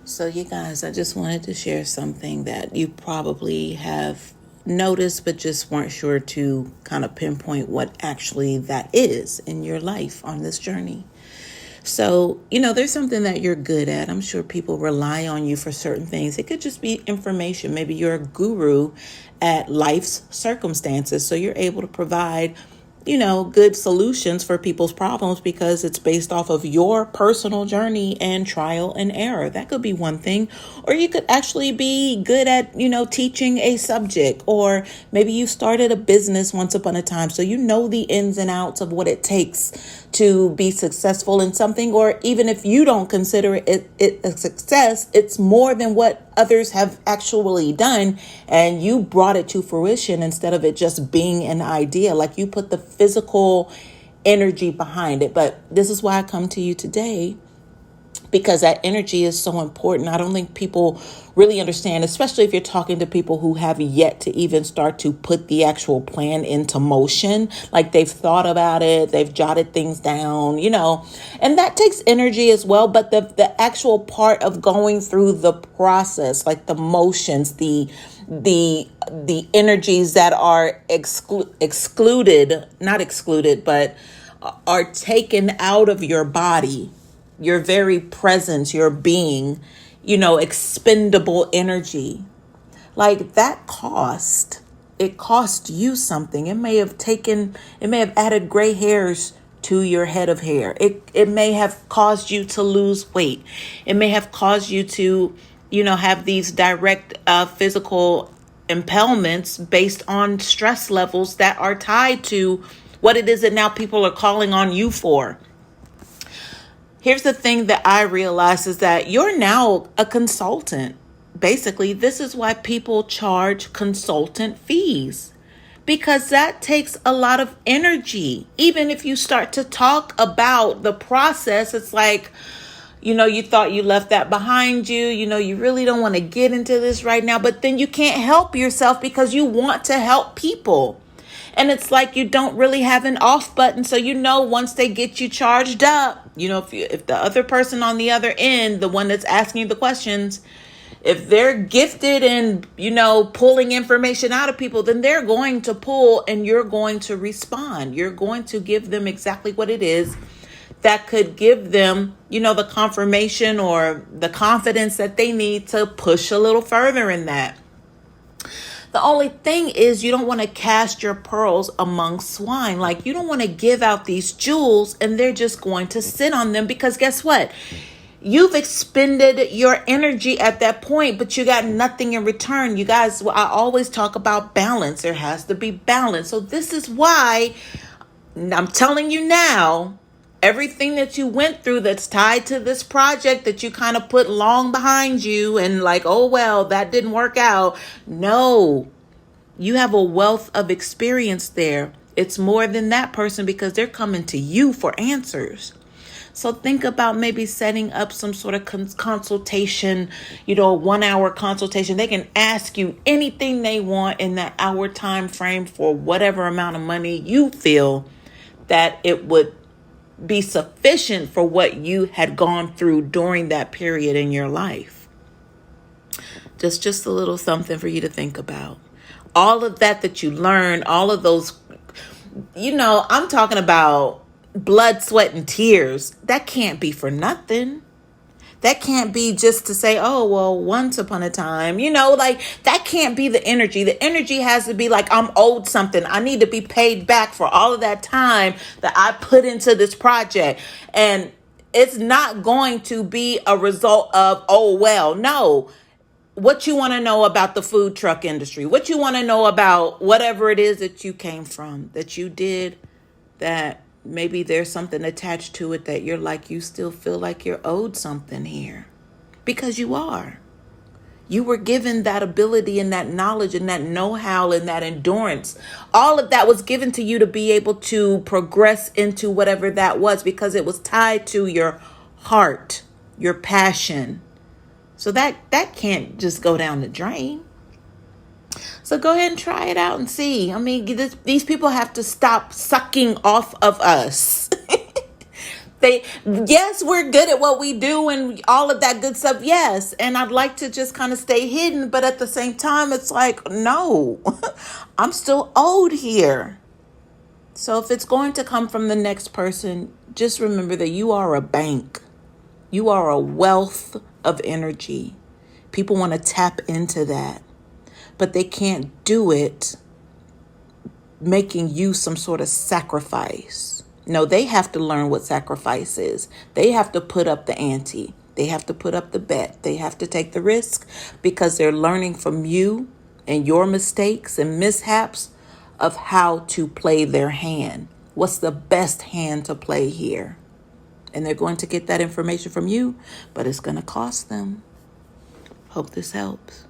So, you guys, I just wanted to share something that you probably have noticed, but just weren't sure to kind of pinpoint what actually that is in your life on this journey. So, there's something that you're good at. I'm sure people rely on you for certain things. It could just be information. Maybe you're a guru at life's circumstances. So you're able to provide good solutions for people's problems because it's based off of your personal journey and trial and error. That could be one thing. Or you could actually be good at, teaching a subject, or maybe you started a business once upon a time. So you know the ins and outs of what it takes to be successful in something. Or even if you don't consider it a success, it's more than what others have actually done, and you brought it to fruition instead of it just being an idea. Like, you put the physical energy behind it. But this is why I come to you today, because that energy is so important. I don't think people really understand, especially if you're talking to people who have yet to even start to put the actual plan into motion. Like, they've thought about it, they've jotted things down, and that takes energy as well. But the actual part of going through the process, like the motions, the energies that are not excluded, but are taken out of your body, your very presence, your being, expendable energy. Like, that it cost you something. It may have added gray hairs to your head of hair. It may have caused you to lose weight. It may have caused you to, have these direct physical impairments based on stress levels that are tied to what it is that now people are calling on you for. Here's the thing that I realized is that you're now a consultant. Basically, this is why people charge consultant fees, because that takes a lot of energy. Even if you start to talk about the process, it's like, you thought you left that behind you. You really don't want to get into this right now, but then you can't help yourself because you want to help people. And it's like you don't really have an off button. So, once they get you charged up, if the other person on the other end, the one that's asking you the questions, if they're gifted in, pulling information out of people, then they're going to pull and you're going to respond. You're going to give them exactly what it is that could give them, the confirmation or the confidence that they need to push a little further in that. The only thing is, you don't want to cast your pearls among swine. Like, you don't want to give out these jewels and they're just going to sit on them, because guess what? You've expended your energy at that point, but you got nothing in return. You guys, I always talk about balance. There has to be balance. So this is why I'm telling you now, everything that you went through that's tied to this project that you kind of put long behind you and like, oh, well, that didn't work out. No, you have a wealth of experience there. It's more than that person, because they're coming to you for answers. So think about maybe setting up some sort of consultation, a 1 hour consultation. They can ask you anything they want in that hour time frame for whatever amount of money you feel that it would be sufficient for what you had gone through during that period in your life. Just a little something for you to think about. All of that you learn, all of those, I'm talking about blood, sweat, and tears. That can't be for nothing. That can't be just to say, oh, well, once upon a time, like, that can't be the energy. The energy has to be like, I'm owed something. I need to be paid back for all of that time that I put into this project. And it's not going to be a result of, oh, well, no. What you want to know about the food truck industry, what you want to know about whatever it is that you came from, that you did, that maybe there's something attached to it that you're like, you still feel like you're owed something here, because you are. You were given that ability and that knowledge and that know-how and that endurance. All of that was given to you to be able to progress into whatever that was, because it was tied to your heart, your passion. So that can't just go down the drain. So go ahead and try it out and see. I mean, these people have to stop sucking off of us. Yes, we're good at what we do and all of that good stuff. Yes. And I'd like to just kind of stay hidden. But at the same time, it's like, no, I'm still owed here. So if it's going to come from the next person, just remember that you are a bank. You are a wealth of energy. People want to tap into that, but they can't do it making you some sort of sacrifice. No, they have to learn what sacrifice is. They have to put up the ante. They have to put up the bet. They have to take the risk because they're learning from you and your mistakes and mishaps of how to play their hand. What's the best hand to play here? And they're going to get that information from you, but it's going to cost them. Hope this helps.